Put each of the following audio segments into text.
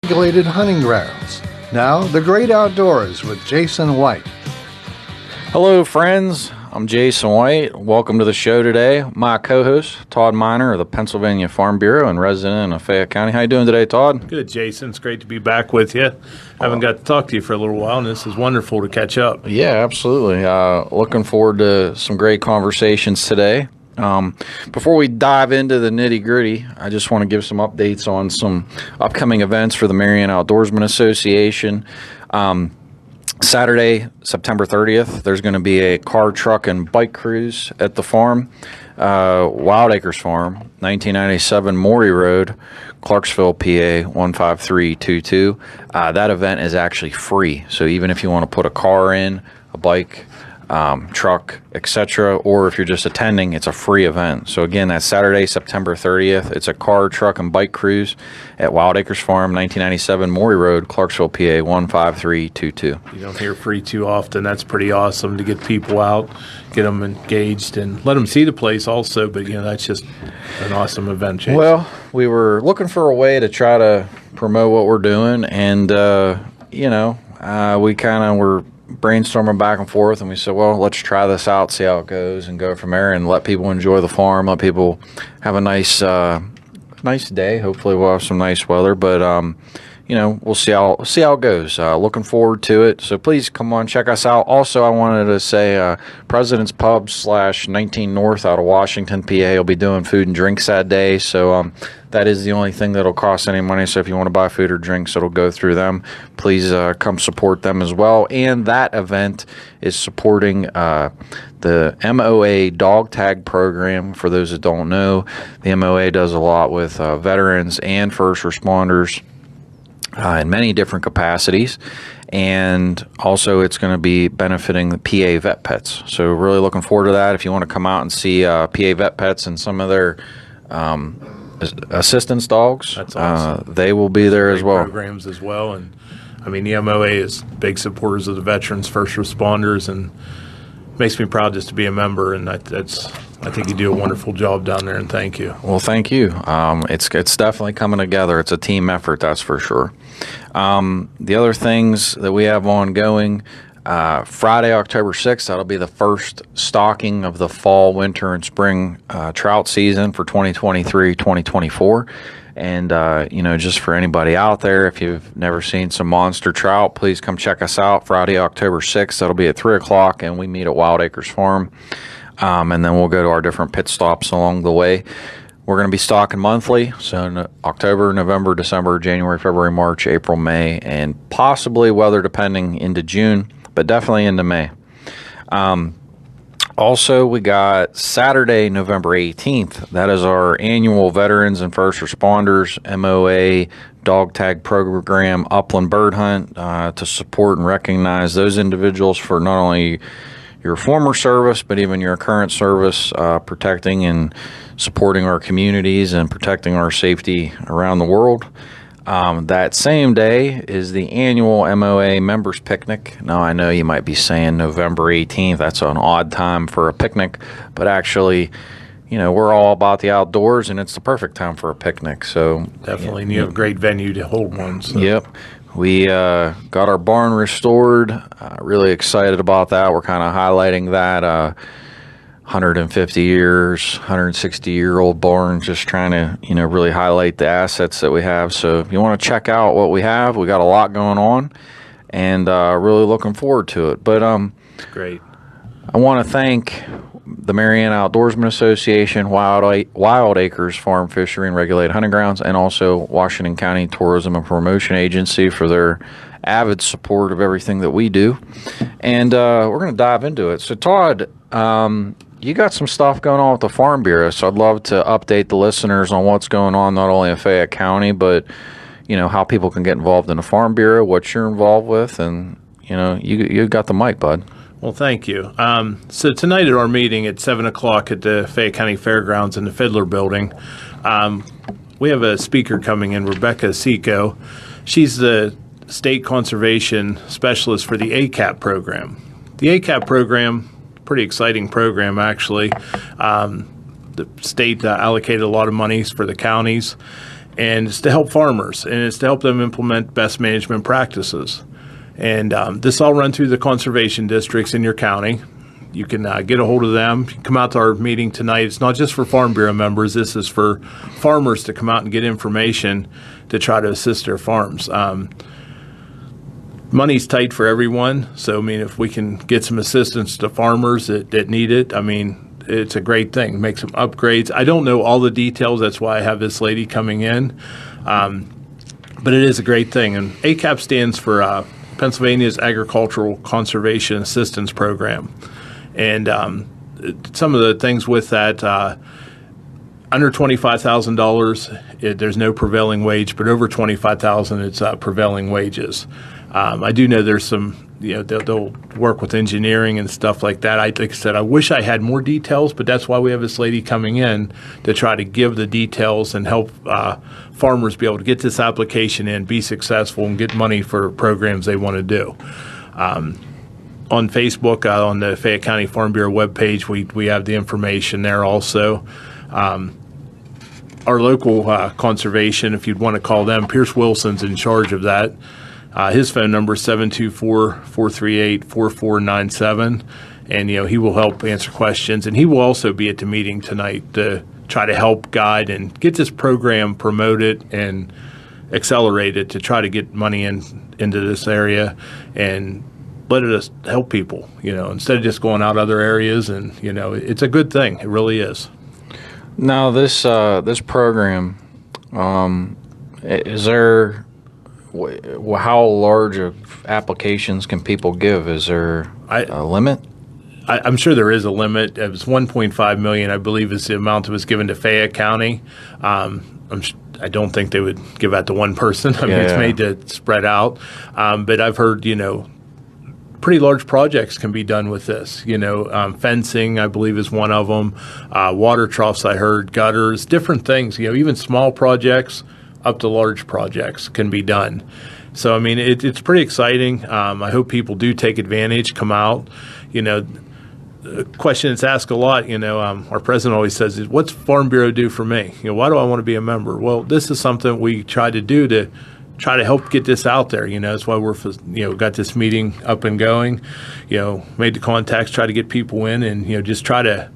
Regulated hunting grounds. Now, the great outdoors with Jason White. Hello, friends. I'm Jason White. Welcome to the show today. My co-host, Todd Miner of the Pennsylvania Farm Bureau and resident of Fayette County. How you doing today, Todd? Good, Jason. It's great to be back with you. I haven't got to talk to you for a little while, and this is wonderful to catch up. Yeah, absolutely. Looking forward to some great conversations today. Before we dive into the nitty-gritty, I just want to give some updates on some upcoming events for the Marion Outdoorsman Association. Saturday, September 30th, there's going to be a car, truck, and bike cruise at the farm, Wild Acres Farm, 1997 Maury Road, Clarksville, PA 15322. That event is actually free, so even if you want to put a car in, a bike, truck, etc., or if you're just attending, it's a free event. So again, that's Saturday, September 30th. It's a car, truck, and bike cruise at Wild Acres Farm, 1997 Maury Road, Clarksville, PA 15322. You don't hear free too often. That's pretty awesome to get people out, get them engaged, and let them see the place also. But, that's just an awesome event, Jason. Well, we were looking for a way to try to promote what we're doing, and, we kind of were brainstorming back and forth, and we said, well, let's try this out, see how it goes, and go from there, and let people enjoy the farm, let people have a nice day. Hopefully we'll have some nice weather, but we'll see how it goes. Looking forward to it, so please come on, check us out. Also, I wanted to say President's Pub / 19 North out of Washington, PA will be doing food and drinks that day, so that is the only thing that'll cost any money. So if you want to buy food or drinks, it'll go through them. Please come support them as well. And that event is supporting the MOA dog tag program. For those that don't know, the MOA does a lot with veterans and first responders in many different capacities. And also it's going to be benefiting the PA Vet Pets. So really looking forward to that. If you want to come out and see PA Vet Pets and some of their assistance dogs, that's awesome. They will be there as well. Programs as well, and the MOA is big supporters of the veterans, first responders, and makes me proud just to be a member. And I think you do a wonderful job down there, and thank you. Well, thank you. It's definitely coming together. It's a team effort, that's for sure. The other things that we have ongoing. Friday, October 6th, that'll be the first stocking of the fall, winter, and spring trout season for 2023-2024. And, just for anybody out there, if you've never seen some monster trout, please come check us out Friday, October 6th. That'll be at 3 o'clock, and we meet at Wild Acres Farm. And then we'll go to our different pit stops along the way. We're going to be stocking monthly, so in October, November, December, January, February, March, April, May, and possibly weather depending into June, but definitely into May. Also, we got Saturday, November 18th. That is our annual Veterans and First Responders MOA Dog Tag Program Upland Bird Hunt to support and recognize those individuals for not only your former service, but even your current service, protecting and supporting our communities and protecting our safety around the world. That same day is the annual MOA Members Picnic. Now, I know you might be saying November 18th. That's an odd time for a picnic, but actually, we're all about the outdoors, and it's the perfect time for a picnic. So definitely, and you have a great venue to hold one. So. Yep. We got our barn restored. Really excited about that. We're kind of highlighting that 150 years, 160-year-old barn, just trying to, really highlight the assets that we have. So if you want to check out what we have, we got a lot going on, and really looking forward to it. But great. I want to thank the Marion Outdoorsman Association, Wild Acres Farm, Fishery, and Regulated Hunting Grounds, and also Washington County Tourism and Promotion Agency for their avid support of everything that we do. And we're going to dive into it. So, Todd, you got some stuff going on with the Farm Bureau, so I'd love to update the listeners on what's going on, not only in Fayette County, but, how people can get involved in the Farm Bureau, what you're involved with, and, you got the mic, bud. Well, thank you. So tonight at our meeting at 7 o'clock at the Fayette County Fairgrounds in the Fiddler Building, we have a speaker coming in, Rebecca Seco. She's the State Conservation Specialist for the ACAP program. The ACAP program, pretty exciting program, actually. The state allocated a lot of money for the counties, and it's to help farmers, and it's to help them implement best management practices. And this all run through the conservation districts in your county. You can get a hold of them. You can come out to our meeting tonight. It's not just for Farm Bureau members. This is for farmers to come out and get information to try to assist their farms. Money's tight for everyone, so I mean, if we can get some assistance to farmers that need it, I mean, it's a great thing. Make some upgrades. I don't know all the details. That's why I have this lady coming in, but it is a great thing. And ACAP stands for Pennsylvania's Agricultural Conservation Assistance Program, and some of the things with that. Under $25,000, there's no prevailing wage, but over $25,000, it's prevailing wages. I do know there's some, they'll work with engineering and stuff like that. Like I said, I wish I had more details, but that's why we have this lady coming in to try to give the details and help farmers be able to get this application in, be successful, and get money for programs they want to do. On Facebook, on the Fayette County Farm Bureau webpage, we have the information there also. Our local conservation, if you'd want to call them, Pierce Wilson's in charge of that. His phone number is 724-438-4497, and he will help answer questions. And he will also be at the meeting tonight to try to help guide and get this program promoted and accelerated to try to get money into this area and let us help people. Instead of just going out other areas, and it's a good thing. It really is. Now, this program, is there? How large of applications can people give? Is there a limit? I'm sure there is a limit. It was $1.5 million, I believe, is the amount that was given to Fayette County. I don't think they would give that to one person. I mean, it's made to spread out. But I've heard, pretty large projects can be done with this. Fencing, I believe, is one of them. Water troughs, I heard, gutters, different things. Even small projects up to large projects can be done. So, I mean, it's pretty exciting. I hope people do take advantage, come out. The question that's asked a lot, our president always says, what's Farm Bureau do for me? Why do I want to be a member? Well, this is something we try to do to try to help get this out there. That's why we're, got this meeting up and going, made the contacts, try to get people in, and, just try to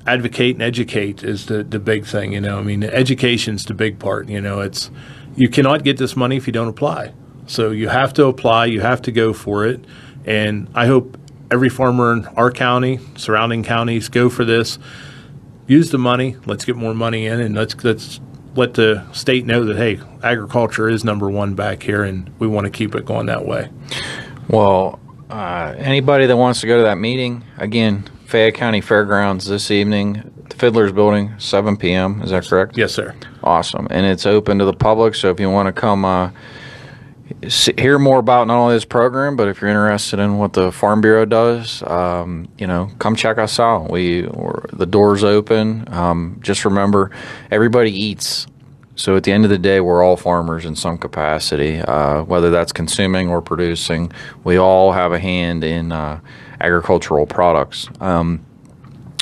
advocate and educate is the big thing. I mean, education's the big part. It's, you cannot get this money if you don't apply. So you have to apply, you have to go for it. And I hope every farmer in our county, surrounding counties, go for this. Use the money. Let's get more money in, and let's let the state know that, hey, agriculture is number one back here, and we want to keep it going that way. Well, anybody that wants to go to that meeting, again, Fayette County Fairgrounds this evening, the Fiddler's Building, 7 p.m. Is that correct? Yes, sir. Awesome. And it's open to the public, so if you want to come hear more about not only this program, but if you're interested in what the Farm Bureau does, come check us out. The door's open. Just remember, everybody eats. So at the end of the day, we're all farmers in some capacity, whether that's consuming or producing. We all have a hand in agricultural products.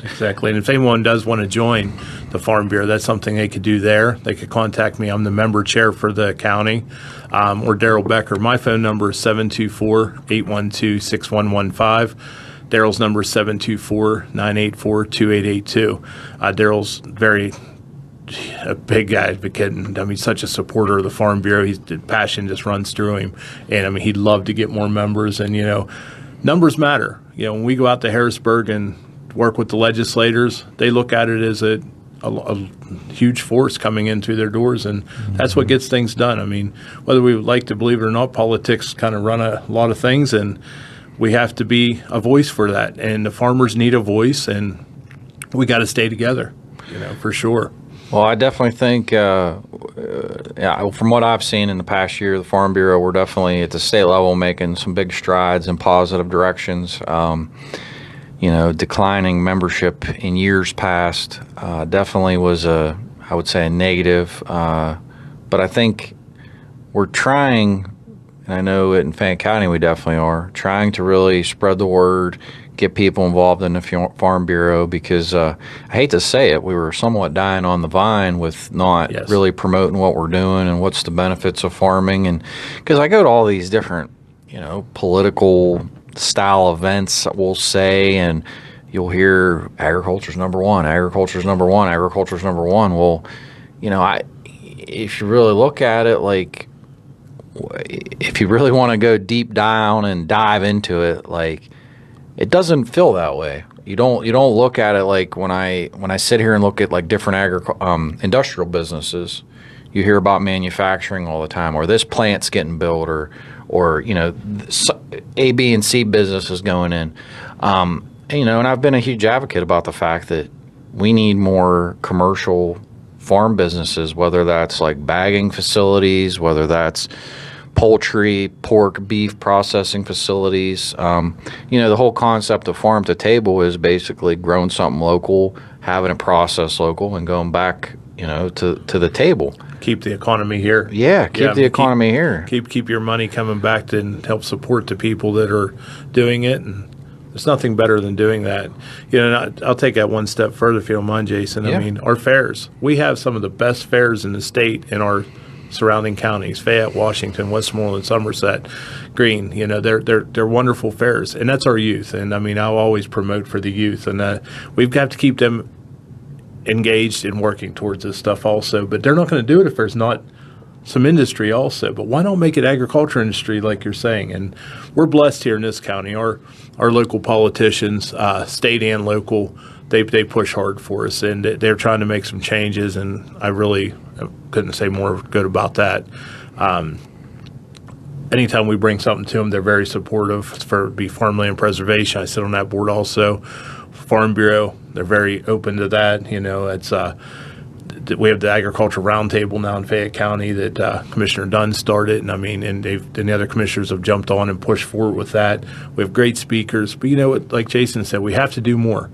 Exactly. And if anyone does want to join the Farm Bureau, that's something they could do there. They could contact me. I'm the member chair for the county, or Daryl Becker. My phone number is 724-812-6115. Daryl's number is 724-984-2882. Daryl's a big advocate, and such a supporter of the Farm Bureau. The passion just runs through him, and he'd love to get more members. And numbers matter. When we go out to Harrisburg and work with the legislators, they look at it as a huge force coming in through their doors, and that's what gets things done. Whether we would like to believe it or not, politics kind of run a lot of things, and we have to be a voice for that. And the farmers need a voice, and we got to stay together, for sure. Well, I definitely think, from what I've seen in the past year, the Farm Bureau, we're definitely at the state level making some big strides in positive directions. Declining membership in years past definitely was I would say a negative. But I think we're trying, and I know in Fayette County we definitely are, trying to really spread the word, get people involved in the Farm Bureau because I hate to say it, we were somewhat dying on the vine with not Yes. really promoting what we're doing and what's the benefits of farming. And because I go to all these different, political style events, we'll say, and you'll hear agriculture's number one, agriculture's number one, agriculture's number one. Well, if you really look at it, like, if you really want to go deep down and dive into it, like, it doesn't feel that way. You don't look at it like when I sit here and look at like different industrial businesses. You hear about manufacturing all the time, or this plant's getting built, or A, B, and C businesses going in. And I've been a huge advocate about the fact that we need more commercial farm businesses, whether that's like bagging facilities, whether that's poultry, pork, beef processing facilities. The whole concept of farm to table is basically growing something local, having it processed local, and going back, to the table. Keep the economy here. Yeah, keep the economy here. Keep your money coming back to help support the people that are doing it, and there's nothing better than doing that. And I'll take that one step further if you don't mind, Jason. Yeah. I mean, our fairs. We have some of the best fairs in the state in our surrounding counties: Fayette, Washington, Westmoreland, Somerset, Greene. They're wonderful fairs, and that's our youth. And I mean, I'll always promote for the youth, and we've got to keep them engaged in working towards this stuff also. But they're not going to do it if there's not some industry also. But why not make it agriculture industry like you're saying? And we're blessed here in this county. Our local politicians, state and local, they push hard for us, and they're trying to make some changes, and I really couldn't say more good about that. Anytime we bring something to them, they're very supportive. For be farmland preservation, I sit on that board also. Farm Bureau, they're very open to that. It's we have the agricultural roundtable now in Fayette County that Commissioner Dunn started, and and the other commissioners have jumped on and pushed forward with that. We have great speakers, but like Jason said, we have to do more.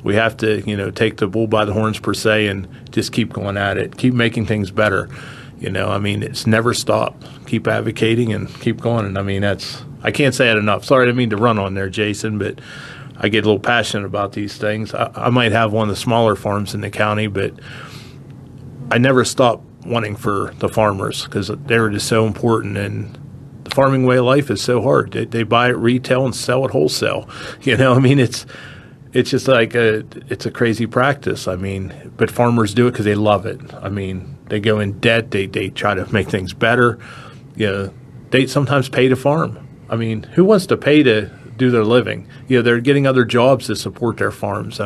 We have to, take the bull by the horns per se, and just keep going at it, keep making things better. It's never stop. Keep advocating and keep going. And I can't say it enough. Sorry, I didn't mean to run on there, Jason, but I get a little passionate about these things. I might have one of the smaller farms in the county, but I never stop wanting for the farmers because they're just so important. And the farming way of life is so hard. They buy it retail and sell it wholesale. It's just like it's a crazy practice. But farmers do it because they love it. They go in debt. They try to make things better. They sometimes pay to farm. Who wants to pay to do their living? They're getting other jobs to support their farms.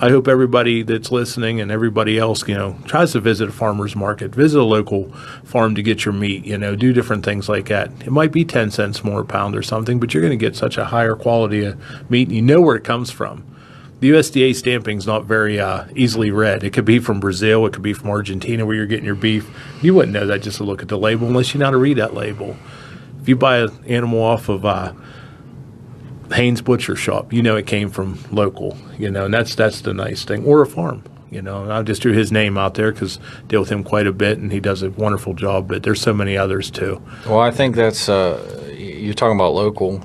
I hope everybody that's listening and everybody else, tries to visit a farmer's market, visit a local farm to get your meat, do different things like that. It might be 10 cents more a pound or something, but you're going to get such a higher quality of meat, and you know where it comes from. The USDA stamping is not very easily read. It could be from Brazil. It could be from Argentina where you're getting your beef. You wouldn't know that just to look at the label unless you know how to read that label. If you buy an animal off of Haynes Butcher Shop, it came from local, and that's the nice thing. Or a farm, and I just threw his name out there because I deal with him quite a bit, and he does a wonderful job, but there's so many others too. Well, I think that's, you're talking about local.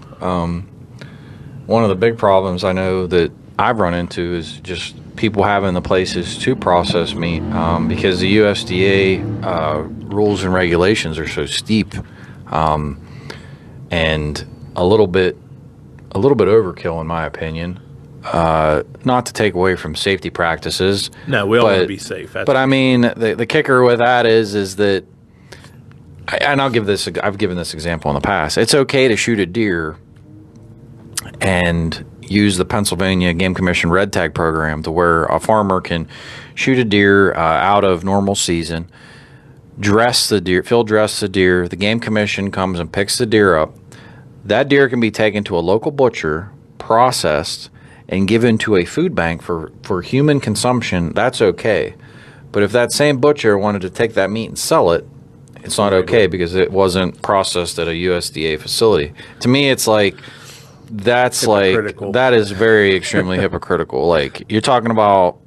One of the big problems I know that I've run into is just people having the places to process meat because the USDA rules and regulations are so steep and a little bit overkill in my opinion. Not to take away from safety practices. No, we all want to be safe. But the kicker with that is that, and I've given this example in the past. It's okay to shoot a deer and use the Pennsylvania Game Commission Red Tag program to where a farmer can shoot a deer out of normal season, field dress the deer. The Game Commission comes and picks the deer up. That deer can be taken to a local butcher, processed, and given to a food bank for human consumption. That's okay. But if that same butcher wanted to take that meat and sell it, it's not okay because it wasn't processed at a USDA facility. To me, it's like that is very extremely hypocritical. Like, you're talking about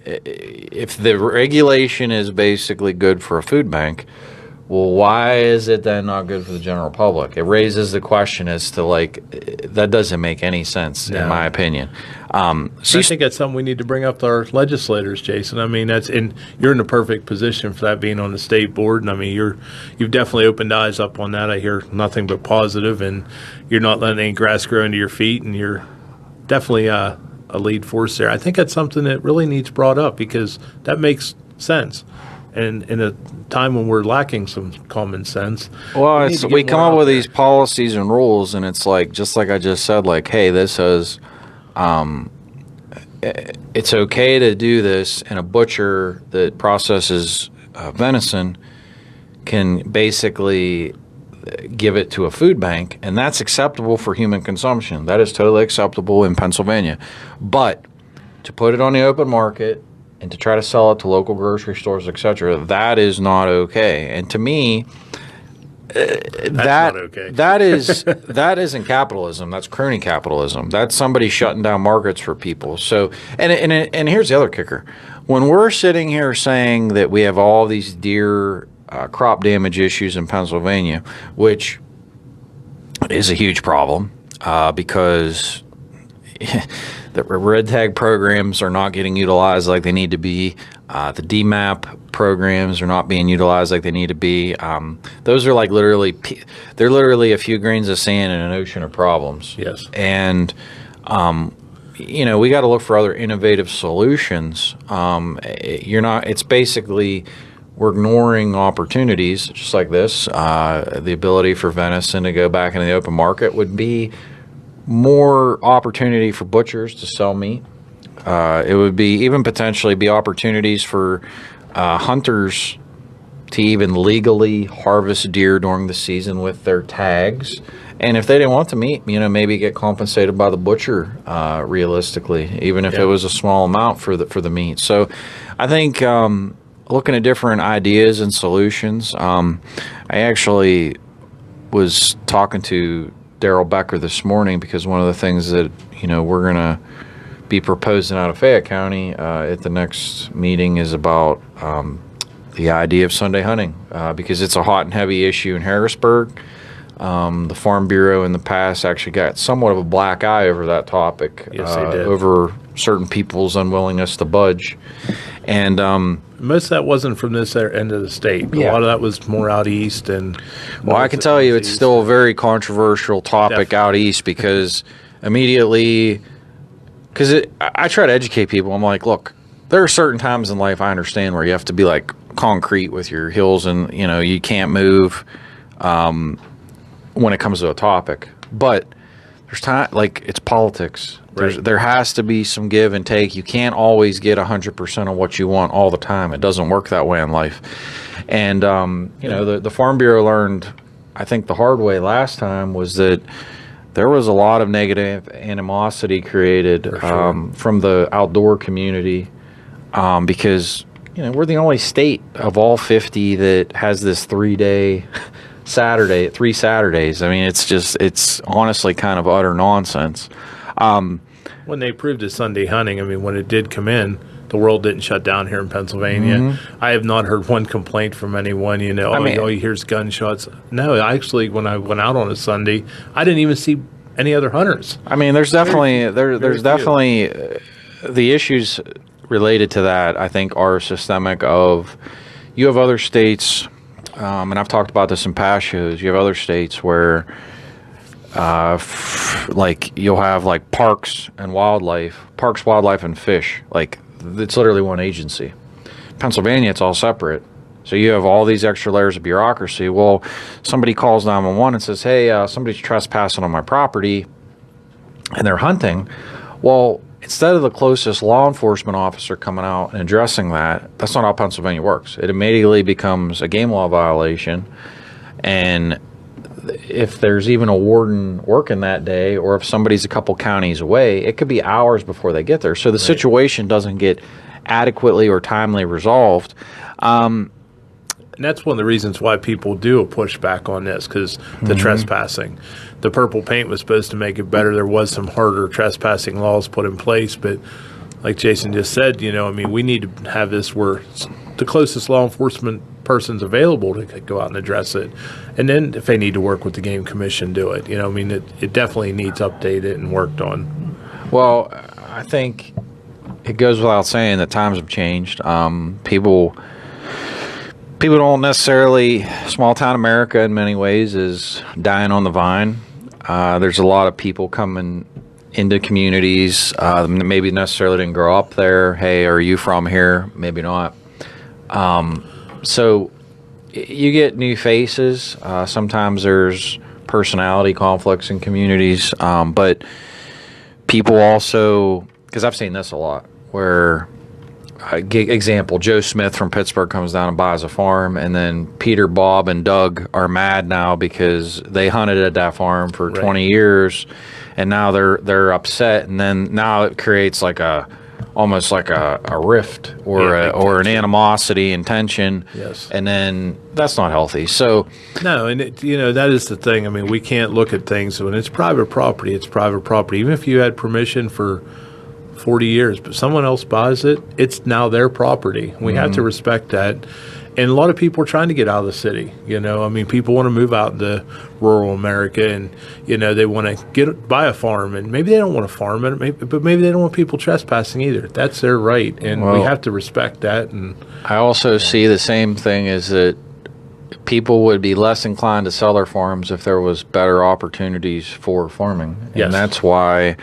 if the regulation is basically good for a food bank, Well, why is it then not good for the general public? It raises the question as to, like, that doesn't make any sense, in my opinion. I think that's something we need to bring up to our legislators, Jason. I mean, you're in the perfect position for that, being on the state board. And I mean, you've definitely opened eyes up on that. I hear nothing but positive, and you're not letting any grass grow under your feet, and you're definitely a lead force there. I think that's something that really needs brought up, because that makes sense. And in a time when we're lacking some common sense. Well, we come up with these policies and rules, and it's like, just like I just said, like, hey, this is, it's okay to do this, and a butcher that processes venison can basically give it to a food bank, and that's acceptable for human consumption. That is totally acceptable in Pennsylvania. But to put it on the open market and to try to sell it to local grocery stores, etc., that is not okay. And to me, not okay. that isn't capitalism. That's crony capitalism. That's somebody shutting down markets for people. So, and here's the other kicker: when we're sitting here saying that we have all these deer crop damage issues in Pennsylvania, which is a huge problem because the red tag programs are not getting utilized like they need to be. The DMAP programs are not being utilized like they need to be. Those are like they're literally a few grains of sand in an ocean of problems. Yes. And, we got to look for other innovative solutions. It's basically, we're ignoring opportunities just like this. The ability for venison to go back into the open market would be more opportunity for butchers to sell meat. It would be even potentially be opportunities for hunters to even legally harvest deer during the season with their tags. And if they didn't want the meat, maybe get compensated by the butcher realistically, even if it was a small amount for the meat. So I think looking at different ideas and solutions, I actually was talking to Daryl Becker this morning, because one of the things that we're going to be proposing out of Fayette County at the next meeting is about the idea of Sunday hunting, because it's a hot and heavy issue in Harrisburg. The Farm Bureau in the past actually got somewhat of a black eye over that topic. Yes, they did. Over certain people's unwillingness to budge. And most of that wasn't from this end of the state. A lot of that was more out east. And well, I can tell you it's still a very controversial topic out east, because immediately, I try to educate people. I'm like, look, there are certain times in life I understand where you have to be like concrete with your heels, and you can't move when it comes to a topic. But there's time, like, it's politics. Right. There has to be some give and take. You can't always get 100% of what you want all the time. It doesn't work that way in life. And the Farm Bureau learned, I think, the hard way last time, was that there was a lot of negative animosity created from the outdoor community, because we're the only state of all 50 that has this 3-day three Saturdays. I mean, it's honestly kind of utter nonsense. When they approved the Sunday hunting, I mean, when it did come in, the world didn't shut down here in Pennsylvania. Mm-hmm. I have not heard one complaint from anyone, all you hear is gunshots. No, actually, when I went out on a Sunday, I didn't even see any other hunters. I mean, there's definitely the issues related to that, I think, are systemic. Of you have other states, and I've talked about this in past shows, you have other states where like you'll have like parks, wildlife, and fish. Like, it's literally one agency. Pennsylvania, it's all separate. So you have all these extra layers of bureaucracy. Well, somebody calls 911 and says, hey, somebody's trespassing on my property, and they're hunting. Well, instead of the closest law enforcement officer coming out and addressing that, that's not how Pennsylvania works. It immediately becomes a game law violation. And if there's even a warden working that day, or if somebody's a couple counties away, it could be hours before they get there. So the situation doesn't get adequately or timely resolved. And that's one of the reasons why people do a pushback on this, because the trespassing. The purple paint was supposed to make it better. There was some harder trespassing laws put in place, but like Jason just said, we need to have this where the closest law enforcement person's available to go out and address it. And then if they need to work with the Game Commission, do it. I mean, it definitely needs updated and worked on. Well, I think it goes without saying that times have changed. People don't necessarily, small town America in many ways is dying on the vine. There's a lot of people coming into communities, maybe necessarily didn't grow up there. Hey, are you from here? Maybe not. So you get new faces. Sometimes there's personality conflicts in communities, but people also, because I've seen this a lot, where example, Joe Smith from Pittsburgh comes down and buys a farm, and then Peter, Bob, and Doug are mad now because they hunted at that farm for 20 years, and now they're upset, and then now it creates like almost like a rift or an animosity and tension. Yes. And then that's not healthy. So no, and that is the thing. I mean, we can't look at things when it's private property. It's private property, even if you had permission for 40 years, but someone else buys it, it's now their property. We have to respect that. And a lot of people are trying to get out of the city. I mean, people want to move out into rural America, and they want to buy a farm, and maybe they don't want to farm it, but maybe they don't want people trespassing either. That's their right, and we have to respect that. And I also see the same thing, is that people would be less inclined to sell their farms if there was better opportunities for farming. Yes. And that's why,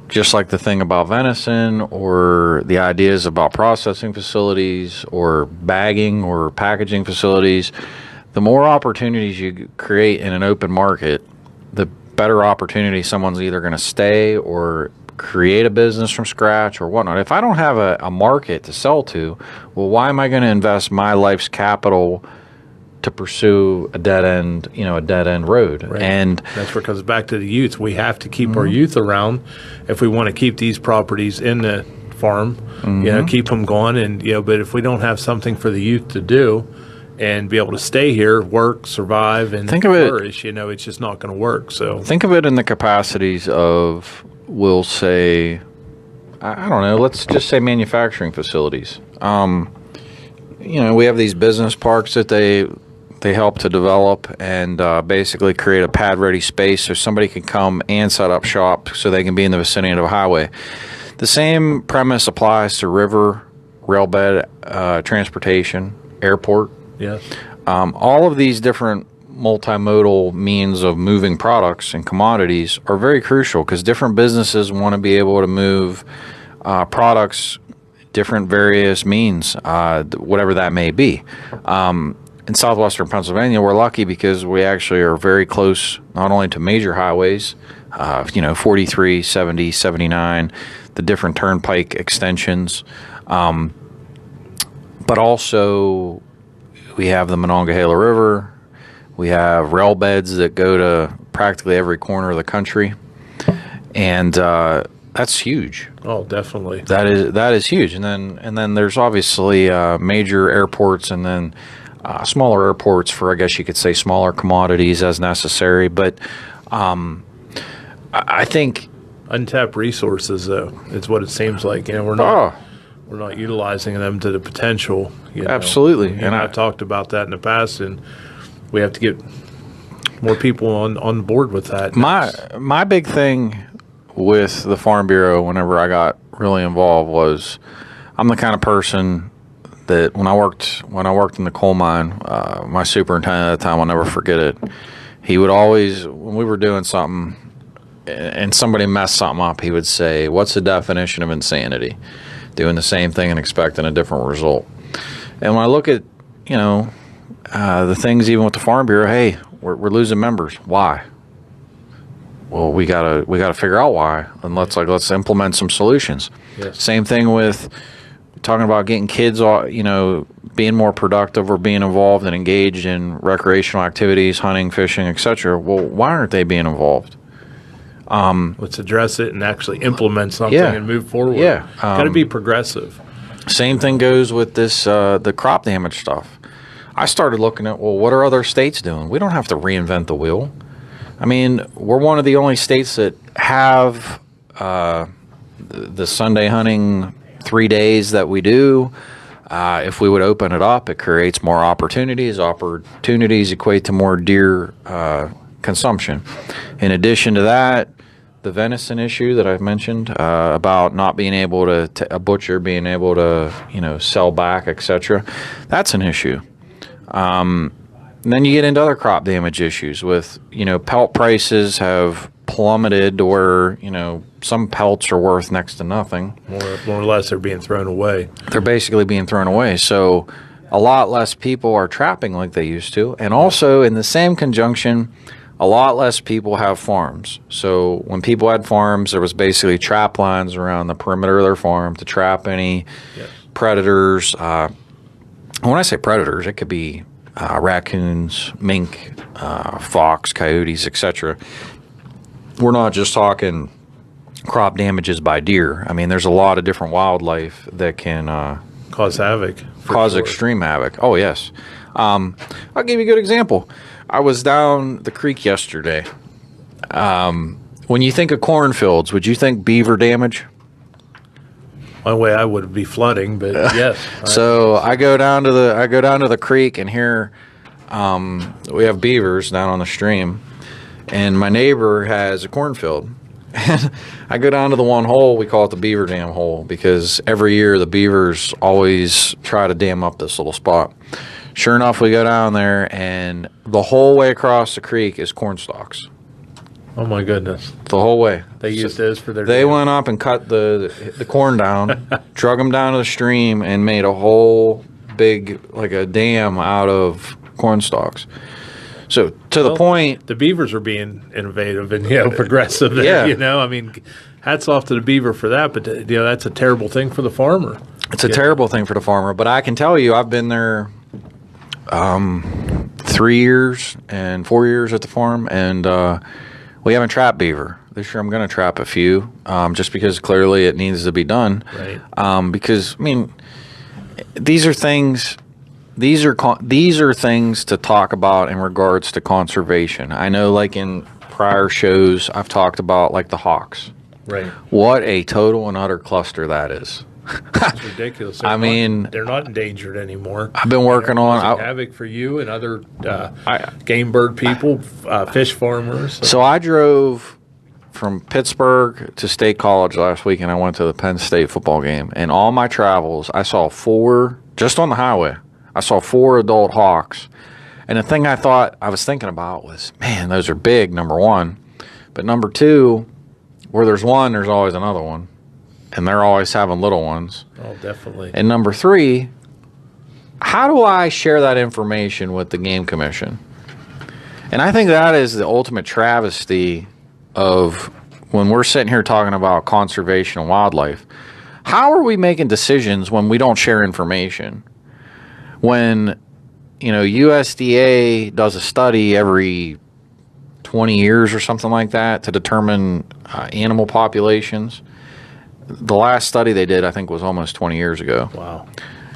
just like the thing about venison, or the ideas about processing facilities or bagging or packaging facilities, the more opportunities you create in an open market, the better opportunity someone's either going to stay or create a business from scratch or whatnot. If I don't have a market to sell to, well, why am I going to invest my life's capital to pursue a dead end road? Right. And that's where it comes back to the youth. We have to keep our youth around if we want to keep these properties in the farm, keep them going. And, but if we don't have something for the youth to do and be able to stay here, work, survive, and flourish, it's just not going to work. So think of it in the capacities of, we'll say, I don't know, let's just say manufacturing facilities. We have these business parks that they help to develop and basically create a pad-ready space so somebody can come and set up shop so they can be in the vicinity of a highway. The same premise applies to river, railbed, transportation, airport. yes, All of these different multimodal means of moving products and commodities are very crucial, because different businesses want to be able to move products, different various means, whatever that may be. In southwestern Pennsylvania, we're lucky because we actually are very close not only to major highways, 43, 70, 79, the different turnpike extensions, but also we have the Monongahela River. We have rail beds that go to practically every corner of the country, and that's huge. oh, definitely. That is huge. And then there's obviously major airports, and then smaller airports for, I guess you could say, smaller commodities as necessary. But I think Untapped resources, though, it's what it seems like. We're not utilizing them to the potential. Absolutely. And I've talked about that in the past, and we have to get more people on board with that. My big thing with the Farm Bureau, whenever I got really involved, was I'm the kind of person that when I worked in the coal mine, my superintendent at the time, I'll never forget it. He would always, when we were doing something and somebody messed something up, he would say, "What's the definition of insanity? Doing the same thing and expecting a different result." And when I look at the things even with the Farm Bureau, hey, we're losing members. Why? Well, we gotta figure out why, and let's implement some solutions. Yes. Same thing with talking about getting kids, being more productive or being involved and engaged in recreational activities, hunting, fishing, etc. Well, why aren't they being involved? Let's address it and actually implement something and move forward. Yeah. Got to be progressive. Same thing goes with this the crop damage stuff. I started looking at, well, what are other states doing? We don't have to reinvent the wheel. I mean, we're one of the only states that have the Sunday hunting 3 days that we do. If we would open it up, it creates more opportunities. Opportunities equate to more deer consumption. In addition to that, the venison issue that I've mentioned about not being able to a butcher being able to sell back, etc. That's an issue. And then you get into other crop damage issues with pelt prices have plummeted to where some pelts are worth next to nothing. More or less, they're being thrown away. They're basically being thrown away. So a lot less people are trapping like they used to, and also in the same conjunction, a lot less people have farms. So when people had farms, there was basically trap lines around the perimeter of their farm to trap any predators. When I say predators, it could be raccoons, mink, fox, coyotes, etc. We're not just talking crop damages by deer. I mean, there's a lot of different wildlife that can cause havoc. Cause extreme havoc. Oh, yes. I'll give you a good example. I was down the creek yesterday. When you think of cornfields, would you think beaver damage? One way I would be flooding, but yes. So I go down to the creek, and here we have beavers down on the stream, and my neighbor has a cornfield. And I go down to the one hole, we call it the beaver dam hole, because every year the beavers always try to dam up this little spot. Sure enough, we go down there, and the whole way across the creek is corn stalks. Oh my goodness! The whole way. They used those for their. They went up and cut the corn down, drug them down to the stream, and made a whole big like a dam out of corn stalks. So the point, the beavers are being innovative and progressive. Yeah. I mean, hats off to the beaver for that. But that's a terrible thing for the farmer. It's a terrible thing for the farmer. But I can tell you, I've been there 3 years and 4 years at the farm, and we haven't trapped beaver. This year I'm going to trap a few, just because clearly it needs to be done. Right. Because I mean, these are things. These are things to talk about in regards to conservation. I know, like in prior shows, I've talked about like the hawks. Right. What a total and utter cluster that is. It's ridiculous. They're not endangered anymore. I've been working on havoc for you and other game bird people, fish farmers. So I drove from Pittsburgh to State College last week, and I went to the Penn State football game. And all my travels, I saw 4 just on the highway. I saw 4 adult hawks. And the thing I was thinking about was, man, those are big, number one. But number two, where there's one, there's always another one. And they're always having little ones. Oh, definitely. And number 3, how do I share that information with the Game Commission? And I think that is the ultimate travesty of when we're sitting here talking about conservation and wildlife. How are we making decisions when we don't share information? When, USDA does a study every 20 years or something like that to determine animal populations. The last study they did, I think, was almost 20 years ago. Wow.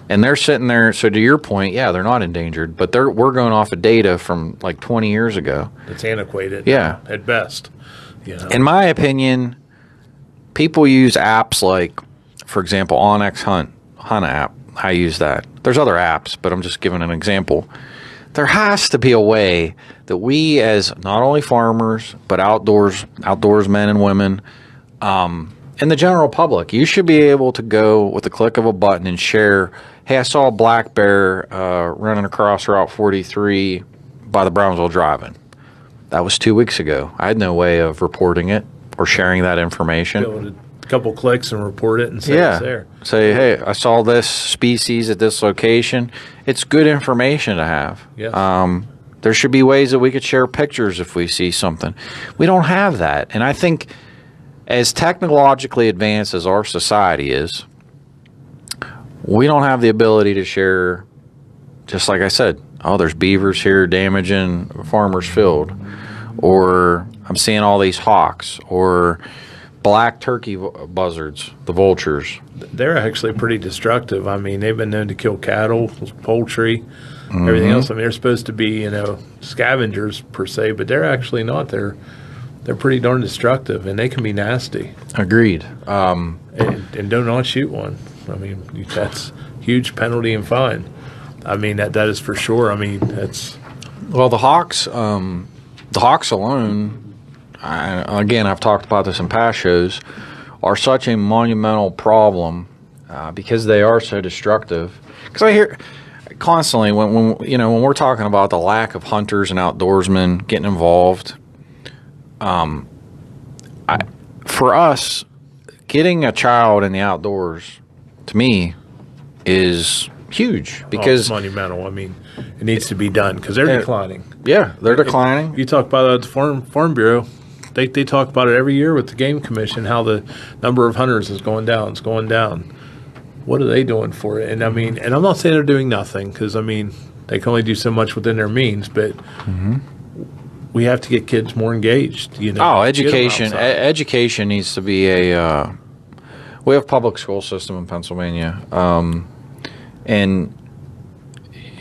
And they're sitting there. So to your point, yeah, they're not endangered, but we're going off of data from like 20 years ago. It's antiquated. Yeah. At best. In my opinion, people use apps like, for example, Onyx Hunt app. I use that. There's other apps, but I'm just giving an example. There has to be a way that we, as not only farmers, but outdoors men and women, and the general public, you should be able to go with the click of a button and share, hey, I saw a black bear running across Route 43 by the Brownsville Drive-In. That was 2 weeks ago. I had no way of reporting it or sharing that information. Go with a couple clicks and report it and say it's there. Say, hey, I saw this species at this location. It's good information to have. Yes. There should be ways that we could share pictures if we see something. We don't have that. And I think as technologically advanced as our society is, we don't have the ability to share, just like I said, oh, there's beavers here damaging a farmer's field, or I'm seeing all these hawks, or black turkey buzzards, the vultures. They're actually pretty destructive. I mean, they've been known to kill cattle, poultry, everything else. I mean, they're supposed to be, scavengers per se, but they're actually not. They're pretty darn destructive, and they can be nasty. Agreed. And do not shoot one. I mean, that's huge penalty and fine. I mean, that is for sure. I mean, that's Well, the Hawks alone, again, I've talked about this in past shows, are such a monumental problem because they are so destructive. Because I hear constantly when we're talking about the lack of hunters and outdoorsmen getting involved. For us, getting a child in the outdoors, to me, is huge because it's monumental. I mean, it needs to be done because they're declining. Yeah, they're declining. You talk about the Farm Bureau. They talk about it every year with the Game Commission, how the number of hunters is going down. It's going down. What are they doing for it? And I mean, and I'm not saying they're doing nothing because I mean they can only do so much within their means, but we have to get kids more engaged. Education. Education needs to be a. We have public school system in Pennsylvania, and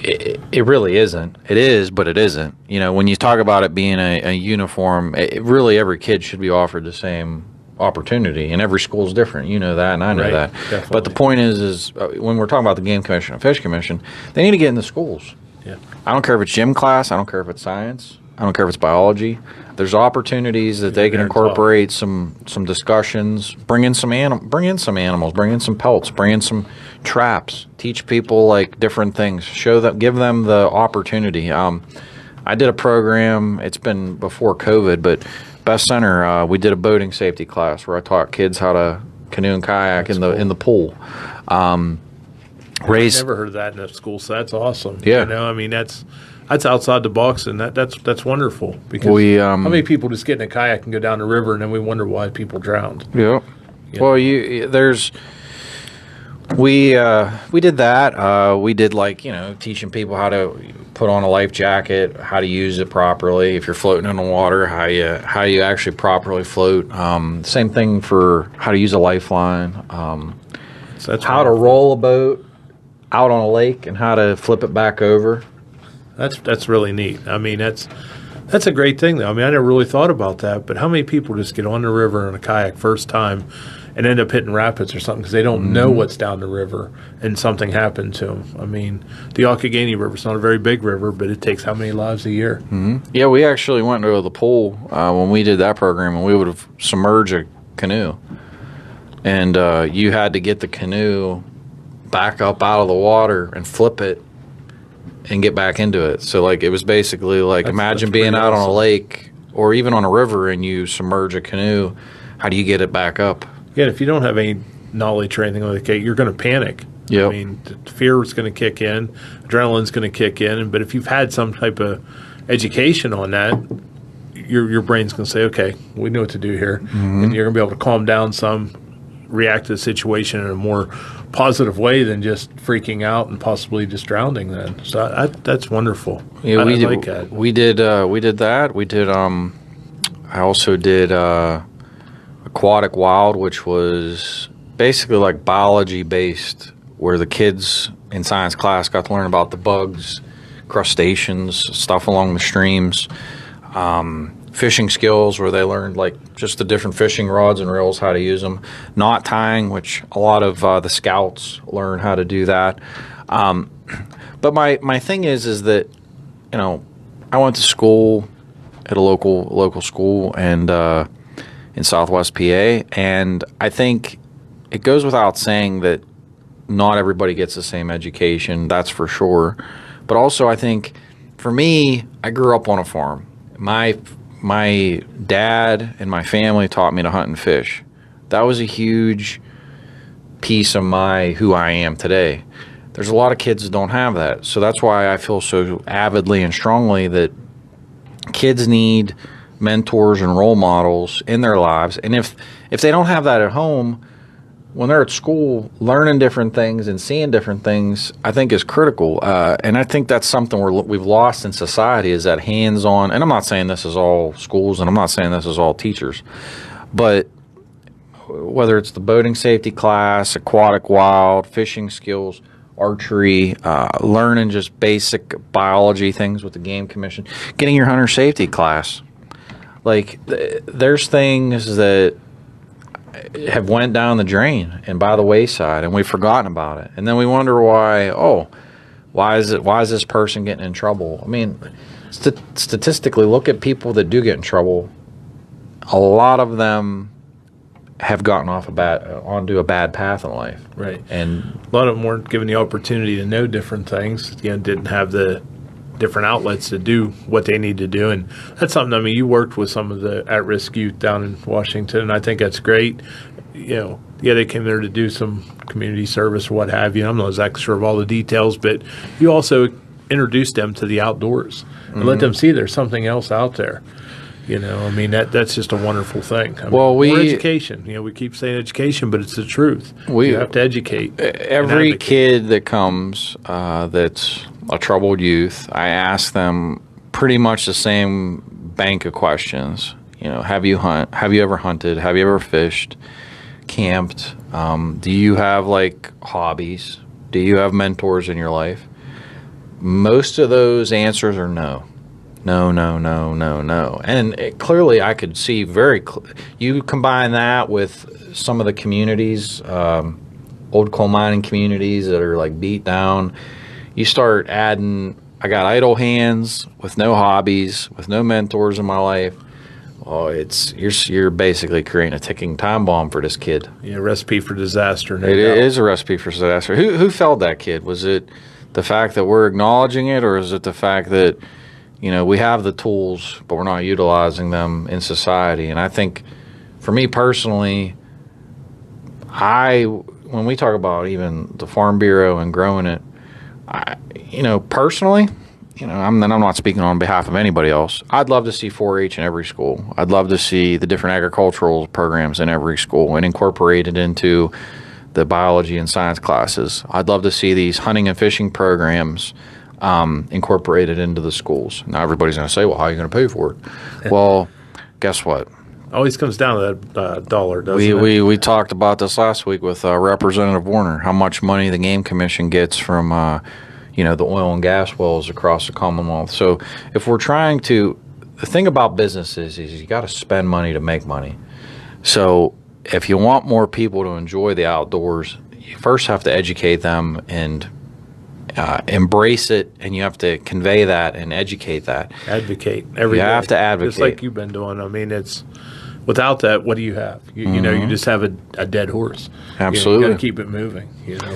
it really isn't. It is, but it isn't. When you talk about it being a uniform, really every kid should be offered the same opportunity, and every school is different. You know that, and I know that. Definitely. But the point is when we're talking about the Game Commission and Fish Commission, they need to get in the schools. Yeah. I don't care if it's gym class. I don't care if it's science. I don't care if it's biology. There's opportunities that they can incorporate some discussions. Bring in some animals. Bring in some pelts. Bring in some traps. Teach people like different things. Give them the opportunity. I did a program. It's been before COVID, but Best Center. We did a boating safety class where I taught kids how to canoe and kayak in the pool. I've never heard of that in a school, so that's awesome. Yeah. I mean that's outside the box, and that's wonderful because how many people just get in a kayak and go down the river, and then we wonder why people drowned. Yeah. Well, we did that. We did teaching people how to put on a life jacket, how to use it properly. If you're floating in the water, how you actually properly float. Same thing for how to use a lifeline. So that's how to roll a boat out on a lake and how to flip it back over. That's really neat. I mean, that's a great thing, though. I mean, I never really thought about that, but how many people just get on the river in a kayak first time and end up hitting rapids or something because they don't know what's down the river and something happened to them? I mean, the Occoganey River is not a very big river, but it takes how many lives a year? Mm-hmm. Yeah, we actually went to the pool when we did that program, and we would have submerged a canoe. And you had to get the canoe back up out of the water and flip it and get back into it. So it was basically imagine being out on a lake or even on a river and you submerge a canoe. How do you get it back up? Yeah, if you don't have any knowledge or anything like that, you're going to panic. Yep. I mean, fear is going to kick in, adrenaline's going to kick in. But if you've had some type of education on that, your brain's going to say, okay, we know what to do here. And you're going to be able to calm down some, react to the situation in a more positive way than just freaking out and possibly just drowning then. So that's wonderful. Yeah, I like that. We did that. We did I also did Aquatic Wild, which was basically biology based, where the kids in science class got to learn about the bugs, crustaceans, stuff along the streams. Fishing skills, where they learned just the different fishing rods and reels, how to use them. Knot tying, which a lot of the scouts learn how to do that. But my thing is that I went to school at a local school and in Southwest PA, and I think it goes without saying that not everybody gets the same education. That's for sure. But also, I think for me, I grew up on a farm. My dad and my family taught me to hunt and fish. That was a huge piece of who I am today. There's a lot of kids that don't have that. So that's why I feel so avidly and strongly that kids need mentors and role models in their lives. And if they don't have that at home, when they're at school, learning different things and seeing different things, I think is critical. And I think that's something we've lost in society, is that hands-on. And I'm not saying this is all schools, and I'm not saying this is all teachers. But whether it's the boating safety class, aquatic wild, fishing skills, archery, learning just basic biology things with the Game Commission, getting your hunter safety class. There's things that have went down the drain and by the wayside, and we've forgotten about it. And then we wonder why is this person getting in trouble? I mean, statistically, look at people that do get in trouble. A lot of them have gotten onto a bad path in life. Right. And a lot of them weren't given the opportunity to know different things, didn't have the different outlets to do what they need to do. And that's something, I mean, you worked with some of the at-risk youth down in Washington, and I think that's great. They came there to do some community service or what have you. I'm not exactly sure of all the details, but you also introduced them to the outdoors and let them see there's something else out there. I mean, that's just a wonderful thing. More education. We keep saying education, but it's the truth. You have to educate. Every kid that comes that's a troubled youth, I ask them pretty much the same bank of questions. Have you ever hunted? Have you ever fished? Camped? Do you have hobbies? Do you have mentors in your life? Most of those answers are no. No. And clearly I could see you combine that with some of the communities, old coal mining communities that are beat down. You start adding, I got idle hands with no hobbies, with no mentors in my life. Oh, you're basically creating a ticking time bomb for this kid. Yeah, recipe for disaster. It is a recipe for disaster. Who failed that kid? Was it the fact that we're acknowledging it, or is it the fact that we have the tools, but we're not utilizing them in society? And I think, for me personally, when we talk about even the Farm Bureau and growing it, personally, I'm not speaking on behalf of anybody else. I'd love to see 4-H in every school. I'd love to see the different agricultural programs in every school and incorporated into the biology and science classes. I'd love to see these hunting and fishing programs incorporated into the schools. Now everybody's going to say, well, how are you going to pay for it? Well, guess what? Always comes down to that dollar, doesn't it? We talked about this last week with Representative Warner, how much money the Game Commission gets from the oil and gas wells across the Commonwealth. So if we're trying to, the thing about businesses is you got to spend money to make money. So if you want more people to enjoy the outdoors, you first have to educate them and embrace it, and you have to convey that and educate that. Advocate every day. You have to advocate. Just like you've been doing. I mean, it's without that, what do you have? You just have a dead horse. Absolutely. You got to keep it moving,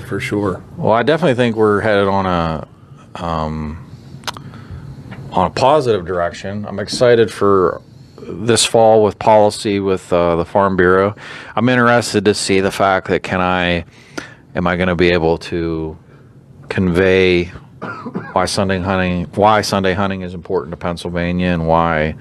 for sure. Well, I definitely think we're headed on a positive direction. I'm excited for this fall with policy with the Farm Bureau. I'm interested to see the fact that am I going to be able to convey why Sunday hunting is important to Pennsylvania and why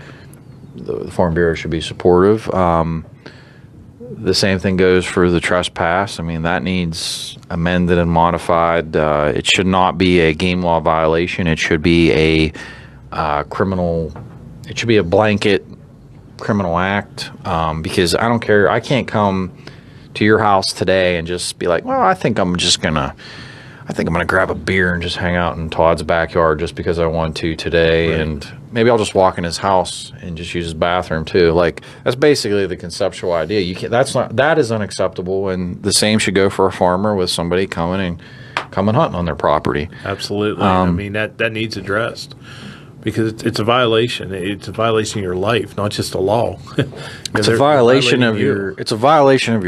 the Farm Bureau should be supportive. The same thing goes for the trespass. I mean, that needs amended and modified. It should not be a game law violation. It should be a criminal. It should be a blanket criminal act, because I don't care. I can't come to your house today and just be like, well, I think I'm gonna grab a beer and just hang out in Todd's backyard just because I want to today, right. And maybe I'll just walk in his house and just use his bathroom too. That's basically the conceptual idea. That is unacceptable, and the same should go for a farmer with somebody coming hunting on their property. Absolutely. I mean, that needs addressed. Because it's a violation. It's a violation of your life, not just a law. It's a violation of your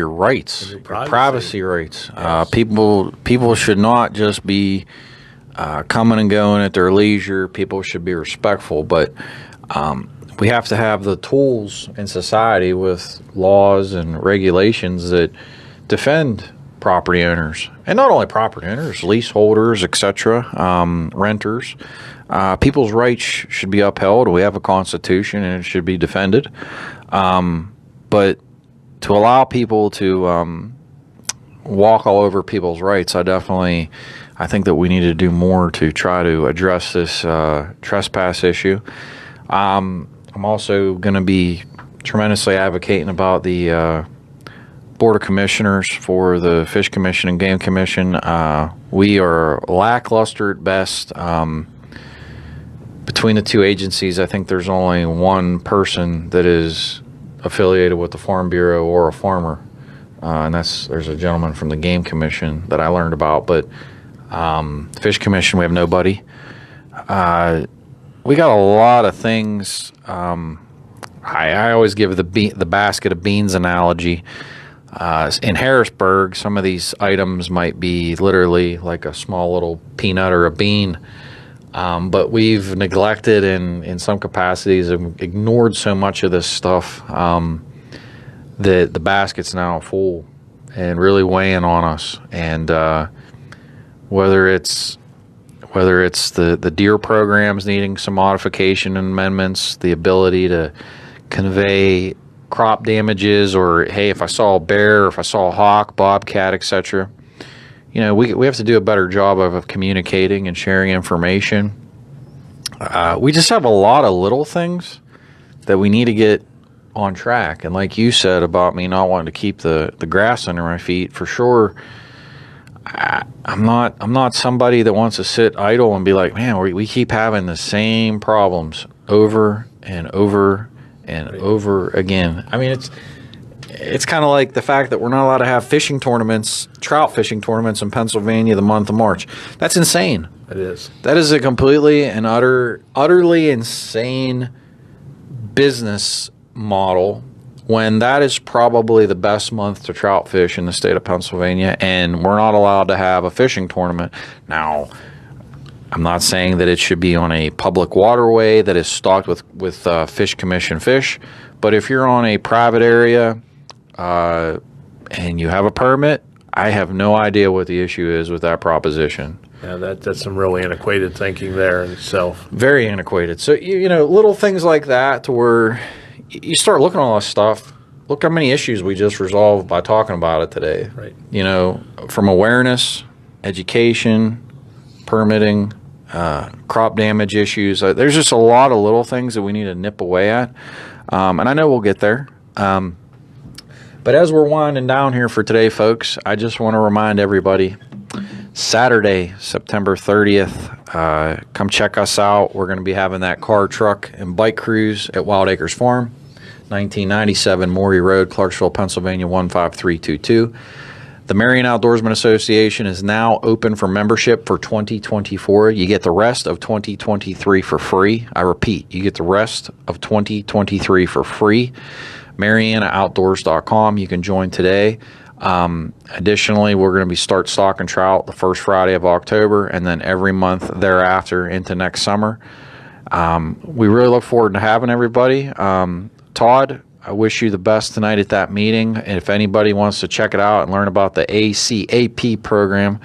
rights, your privacy rights. Yes. People should not just be coming and going at their leisure. People should be respectful, but we have to have the tools in society with laws and regulations that defend property owners, and not only property owners, leaseholders, etc., renters. People's rights should be upheld. We have a constitution, and it should be defended. But to allow people to walk all over people's rights, I think that we need to do more to try to address this trespass issue. I'm also going to be tremendously advocating about the Board of Commissioners for the Fish Commission and Game Commission. We are lackluster at best. Between the two agencies, I think there's only one person that is affiliated with the Farm Bureau or a farmer. and there's a gentleman from the Game Commission that I learned about, but Fish Commission, we have nobody. We got a lot of things. I always give the basket of beans analogy. In Harrisburg, some of these items might be literally like a small little peanut or a bean, but we've neglected and in some capacities and ignored so much of this stuff that the basket's now full and really weighing on us. And whether it's the deer programs needing some modification and amendments, the ability to convey crop damages, or hey, if I saw a bear, or if I saw a hawk, bobcat, etc. We have to do a better job of communicating and sharing information. We just have a lot of little things that we need to get on track. And like you said about me not wanting to keep the grass under my feet, for sure. I'm not somebody that wants to sit idle and be like, man, we keep having the same problems over and over and over again. I mean, it's kind of like the fact that we're not allowed to have trout fishing tournaments in Pennsylvania the month of March. That's insane. It is. That is a completely and utterly insane business model, when that is probably the best month to trout fish in the state of Pennsylvania, and we're not allowed to have a fishing tournament. Now, I'm not saying that it should be on a public waterway that is stocked with Fish Commission fish, but if you're on a private area and you have a permit, I have no idea what the issue is with that proposition. Yeah, that's some really antiquated thinking there in itself. Very antiquated. So, little things like that to where you start looking at all this stuff. Look how many issues we just resolved by talking about it today. Right. From awareness, education, permitting, crop damage issues. There's just a lot of little things that we need to nip away at. And I know we'll get there. But as we're winding down here for today, folks, I just want to remind everybody, Saturday, September 30th, come check us out. We're going to be having that car, truck, and bike cruise at Wild Acres Farm, 1997 Morey Road, Clarksville, Pennsylvania, 15322. The Marion Outdoorsman Association is now open for membership for 2024. You get the rest of 2023 for free. I repeat, you get the rest of 2023 for free. MarianaOutdoors.com. You can join today. Additionally, we're going to start stocking trout the first Friday of October, and then every month thereafter into next summer. We really look forward to having everybody. Todd, I wish you the best tonight at that meeting. And if anybody wants to check it out and learn about the ACAP program,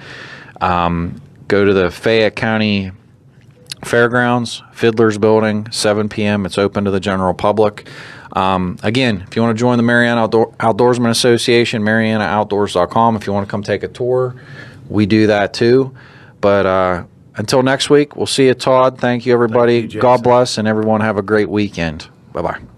go to the Fayette County Fairgrounds, Fiddler's Building, 7 p.m. It's open to the general public. Again, if you want to join the Mariana Outdoorsman Association, MarianaOutdoors.com. If you want to come take a tour, we do that too. But until next week, we'll see you, Todd. Thank you, everybody. Thank you, God bless, and everyone have a great weekend. Bye-bye.